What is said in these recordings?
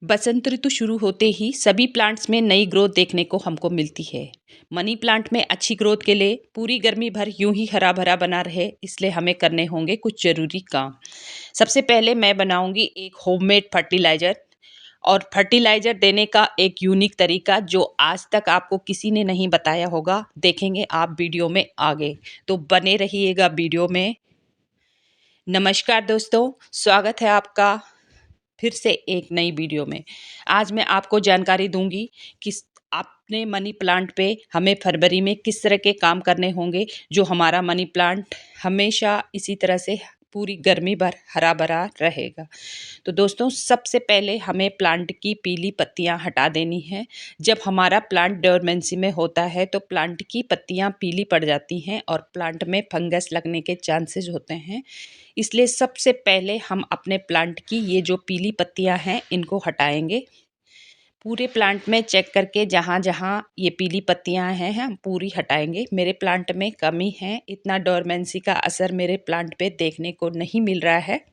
बसंत ऋतु शुरू होते ही सभी प्लांट्स में नई ग्रोथ देखने को हमको मिलती है। मनी प्लांट में अच्छी ग्रोथ के लिए पूरी गर्मी भर यूं ही हरा भरा बना रहे, इसलिए हमें करने होंगे कुछ ज़रूरी काम। सबसे पहले मैं बनाऊंगी एक होममेड फर्टिलाइज़र, और फर्टिलाइज़र देने का एक यूनिक तरीका जो आज तक आपको किसी ने नहीं बताया होगा, देखेंगे आप वीडियो में आगे। तो बने रहिएगा वीडियो में। नमस्कार दोस्तों, स्वागत है आपका फिर से एक नई वीडियो में। आज मैं आपको जानकारी दूंगी कि अपने मनी प्लांट पे हमें फरवरी में किस तरह के काम करने होंगे, जो हमारा मनी प्लांट हमेशा इसी तरह से पूरी गर्मी भर हरा भरा रहेगा। तो दोस्तों, सबसे पहले हमें प्लांट की पीली पत्तियां हटा देनी है। जब हमारा प्लांट डोरमेंसी में होता है तो प्लांट की पत्तियां पीली पड़ जाती हैं और प्लांट में फंगस लगने के चांसेस होते हैं। इसलिए सबसे पहले हम अपने प्लांट की ये जो पीली पत्तियां हैं इनको हटाएंगे। पूरे प्लांट में चेक करके जहाँ जहाँ ये पीली पत्तियां हैं हम पूरी हटाएंगे। मेरे प्लांट में कमी है, इतना डोरमेंसी का असर मेरे प्लांट पे देखने को नहीं मिल रहा है।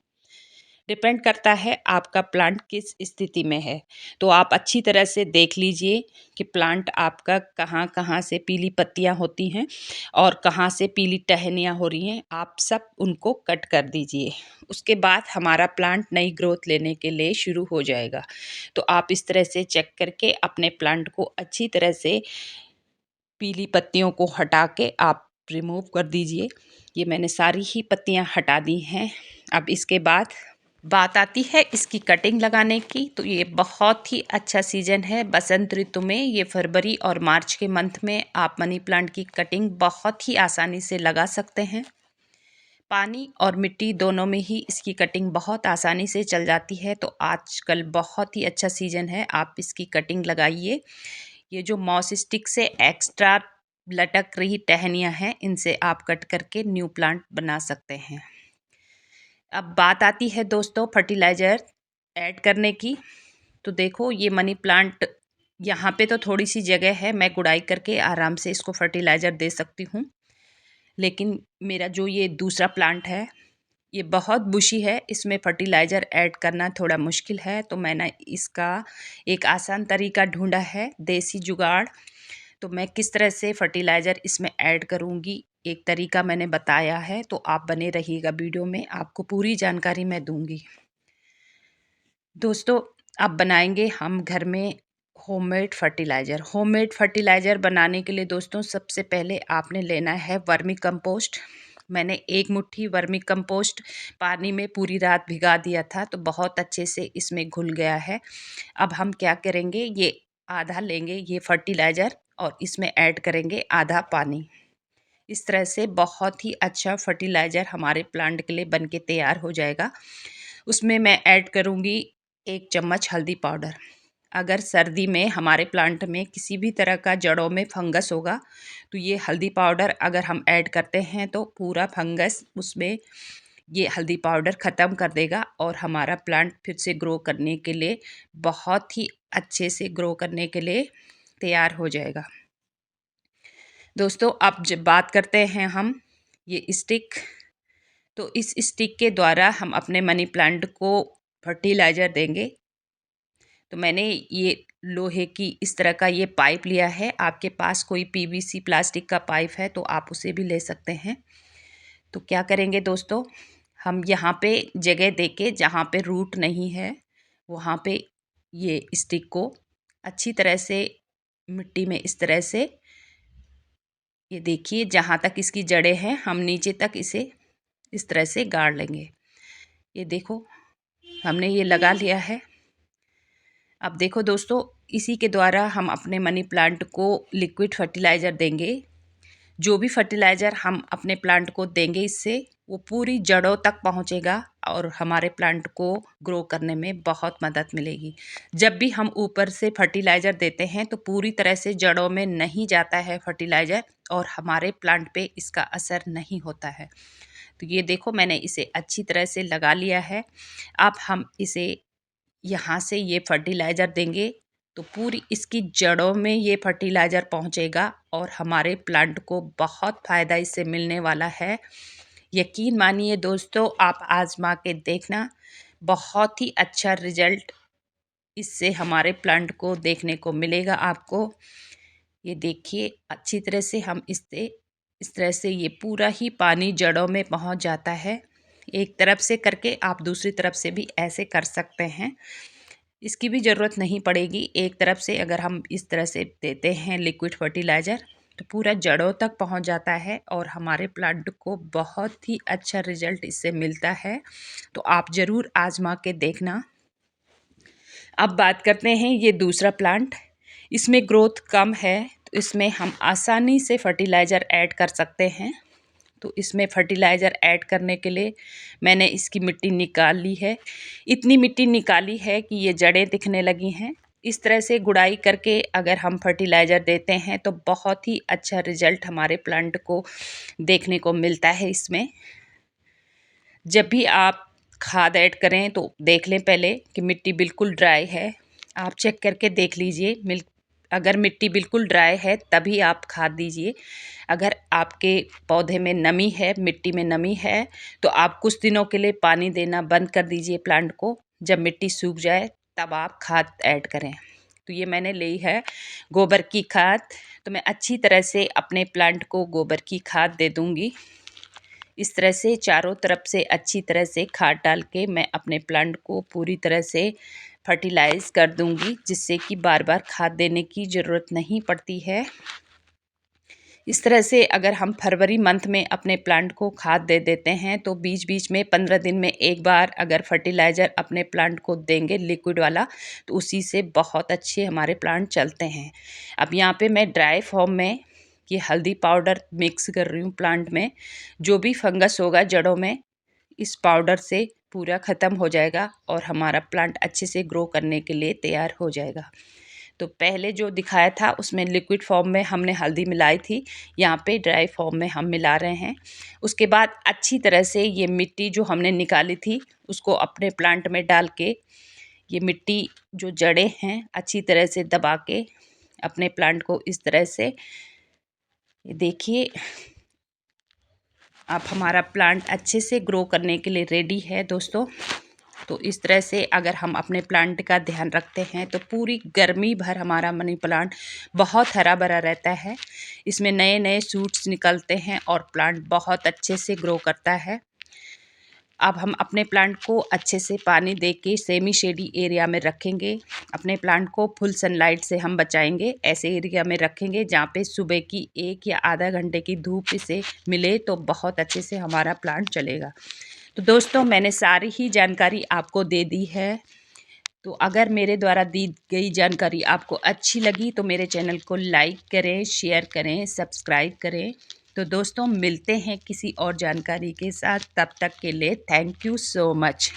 डिपेंड करता है आपका प्लांट किस स्थिति में है। तो आप अच्छी तरह से देख लीजिए कि प्लांट आपका कहाँ कहाँ से पीली पत्तियाँ होती हैं और कहाँ से पीली टहनियाँ हो रही हैं। आप सब उनको कट कर दीजिए। उसके बाद हमारा प्लांट नई ग्रोथ लेने के लिए शुरू हो जाएगा। तो आप इस तरह से चेक करके अपने प्लांट को अच्छी तरह से पीली पत्तियों को हटा के आप रिमूव कर दीजिए। ये मैंने सारी ही पत्तियाँ हटा दी हैं। अब इसके बाद बात आती है इसकी कटिंग लगाने की। तो ये बहुत ही अच्छा सीज़न है बसंत ऋतु में। ये फरवरी और मार्च के मंथ में आप मनी प्लांट की कटिंग बहुत ही आसानी से लगा सकते हैं। पानी और मिट्टी दोनों में ही इसकी कटिंग बहुत आसानी से चल जाती है। तो आजकल बहुत ही अच्छा सीज़न है, आप इसकी कटिंग लगाइए। ये जो मॉस स्टिक से एक्स्ट्रा लटक रही टहनियाँ हैं, इनसे आप कट करके न्यू प्लांट बना सकते हैं। अब बात आती है दोस्तों फर्टिलाइज़र ऐड करने की। तो देखो, ये मनी प्लांट यहाँ पे तो थोड़ी सी जगह है, मैं गुड़ाई करके आराम से इसको फर्टिलाइज़र दे सकती हूँ। लेकिन मेरा जो ये दूसरा प्लांट है ये बहुत बुशी है, इसमें फर्टिलाइज़र ऐड करना थोड़ा मुश्किल है। तो मैंने इसका एक आसान तरीका ढूंढा है, देसी जुगाड़। तो मैं किस तरह से फर्टिलाइज़र इसमें ऐड करूँगी, एक तरीका मैंने बताया है। तो आप बने रहिएगा वीडियो में, आपको पूरी जानकारी मैं दूंगी। दोस्तों, अब बनाएंगे हम घर में होममेड फर्टिलाइज़र। होममेड फर्टिलाइज़र बनाने के लिए दोस्तों सबसे पहले आपने लेना है वर्मी कंपोस्ट। मैंने एक मुट्ठी वर्मी कंपोस्ट पानी में पूरी रात भिगा दिया था, तो बहुत अच्छे से इसमें घुल गया है। अब हम क्या करेंगे, ये आधा लेंगे ये फर्टिलाइज़र और इसमें ऐड करेंगे आधा पानी। इस तरह से बहुत ही अच्छा फर्टिलाइज़र हमारे प्लांट के लिए बन के तैयार हो जाएगा। उसमें मैं ऐड करूँगी 1 चम्मच हल्दी पाउडर। अगर सर्दी में हमारे प्लांट में किसी भी तरह का जड़ों में फंगस होगा, तो ये हल्दी पाउडर अगर हम ऐड करते हैं तो पूरा फंगस उसमें ये हल्दी पाउडर ख़त्म कर देगा और हमारा प्लांट फिर से ग्रो करने के लिए, बहुत ही अच्छे से ग्रो करने के लिए तैयार हो जाएगा। दोस्तों, अब जब बात करते हैं हम ये स्टिक, तो इस स्टिक के द्वारा हम अपने मनी प्लांट को फर्टिलाइज़र देंगे। तो मैंने ये लोहे की इस तरह का ये पाइप लिया है। आपके पास कोई पीवीसी प्लास्टिक का पाइप है तो आप उसे भी ले सकते हैं। तो क्या करेंगे दोस्तों, हम यहाँ पे जगह देके जहाँ पे रूट नहीं है वहाँ पे ये स्टिक को अच्छी तरह से मिट्टी में इस तरह से, ये देखिए जहाँ तक इसकी जड़ें हैं हम नीचे तक इसे इस तरह से गाड़ लेंगे। ये देखो, हमने ये लगा लिया है। अब देखो दोस्तों, इसी के द्वारा हम अपने मनी प्लांट को लिक्विड फर्टिलाइज़र देंगे। जो भी फर्टिलाइज़र हम अपने प्लांट को देंगे, इससे वो पूरी जड़ों तक पहुंचेगा और हमारे प्लांट को ग्रो करने में बहुत मदद मिलेगी। जब भी हम ऊपर से फर्टिलाइज़र देते हैं तो पूरी तरह से जड़ों में नहीं जाता है फर्टिलाइज़र और हमारे प्लांट पे इसका असर नहीं होता है। तो ये देखो, मैंने इसे अच्छी तरह से लगा लिया है। अब हम इसे यहाँ से ये फर्टिलाइज़र देंगे तो पूरी इसकी जड़ों में ये फर्टिलाइज़र पहुँचेगा और हमारे प्लांट को बहुत फ़ायदा इससे मिलने वाला है। यकीन मानिए दोस्तों, आप आज़मा के देखना, बहुत ही अच्छा रिज़ल्ट इससे हमारे प्लांट को देखने को मिलेगा आपको। ये देखिए अच्छी तरह से हम इस तरह से ये पूरा ही पानी जड़ों में पहुंच जाता है। एक तरफ से करके आप दूसरी तरफ से भी ऐसे कर सकते हैं, इसकी भी ज़रूरत नहीं पड़ेगी। एक तरफ से अगर हम इस तरह से देते हैं लिक्विड फर्टिलाइज़र तो पूरा जड़ों तक पहुंच जाता है और हमारे प्लांट को बहुत ही अच्छा रिजल्ट इससे मिलता है। तो आप ज़रूर आजमा के देखना। अब बात करते हैं ये दूसरा प्लांट। इसमें ग्रोथ कम है तो इसमें हम आसानी से फर्टिलाइज़र ऐड कर सकते हैं। तो इसमें फर्टिलाइज़र ऐड करने के लिए मैंने इसकी मिट्टी निकाल ली है। इतनी मिट्टी निकाली है कि ये जड़ें दिखने लगी हैं। इस तरह से गुड़ाई करके अगर हम फर्टिलाइज़र देते हैं तो बहुत ही अच्छा रिजल्ट हमारे प्लांट को देखने को मिलता है। इसमें जब भी आप खाद ऐड करें तो देख लें पहले कि मिट्टी बिल्कुल ड्राई है। आप चेक करके देख लीजिए, अगर मिट्टी बिल्कुल ड्राई है तभी आप खाद दीजिए। अगर आपके पौधे में नमी है, मिट्टी में नमी है, तो आप कुछ दिनों के लिए पानी देना बंद कर दीजिए प्लांट को। जब मिट्टी सूख जाए तब आप खाद ऐड करें। तो ये मैंने ली है गोबर की खाद। तो मैं अच्छी तरह से अपने प्लांट को गोबर की खाद दे दूँगी। इस तरह से चारों तरफ से अच्छी तरह से खाद डाल के मैं अपने प्लांट को पूरी तरह से फर्टिलाइज़ कर दूंगी, जिससे कि बार बार खाद देने की ज़रूरत नहीं पड़ती है। इस तरह से अगर हम फरवरी मंथ में अपने प्लांट को खाद दे देते हैं तो बीच बीच में 15 दिन में एक बार अगर फर्टिलाइज़र अपने प्लांट को देंगे लिक्विड वाला, तो उसी से बहुत अच्छे हमारे प्लांट चलते हैं। अब यहाँ पे मैं ड्राई फॉर्म में ये हल्दी पाउडर मिक्स कर रही हूँ प्लांट में। जो भी फंगस होगा जड़ों में इस पाउडर से पूरा ख़त्म हो जाएगा और हमारा प्लांट अच्छे से ग्रो करने के लिए तैयार हो जाएगा। तो पहले जो दिखाया था उसमें लिक्विड फॉर्म में हमने हल्दी मिलाई थी, यहाँ पे ड्राई फॉर्म में हम मिला रहे हैं। उसके बाद अच्छी तरह से ये मिट्टी जो हमने निकाली थी उसको अपने प्लांट में डाल के ये मिट्टी जो जड़ें हैं अच्छी तरह से दबा के अपने प्लांट को इस तरह से देखिए अब हमारा प्लांट अच्छे से ग्रो करने के लिए रेडी है दोस्तों। तो इस तरह से अगर हम अपने प्लांट का ध्यान रखते हैं तो पूरी गर्मी भर हमारा मनी प्लांट बहुत हरा भरा रहता है। इसमें नए नए शूट्स निकलते हैं और प्लांट बहुत अच्छे से ग्रो करता है। अब हम अपने प्लांट को अच्छे से पानी दे के सेमी शेडी एरिया में रखेंगे। अपने प्लांट को फुल सनलाइट से हम बचाएंगे। ऐसे एरिया में रखेंगे जहाँ पे सुबह की 1 या आधा घंटे की धूप इसे मिले तो बहुत अच्छे से हमारा प्लांट चलेगा। तो दोस्तों मैंने सारी ही जानकारी आपको दे दी है। तो अगर मेरे द्वारा दी गई जानकारी आपको अच्छी लगी तो मेरे चैनल को लाइक करें, शेयर करें, सब्सक्राइब करें। तो दोस्तों मिलते हैं किसी और जानकारी के साथ, तब तक के लिए थैंक यू सो मच।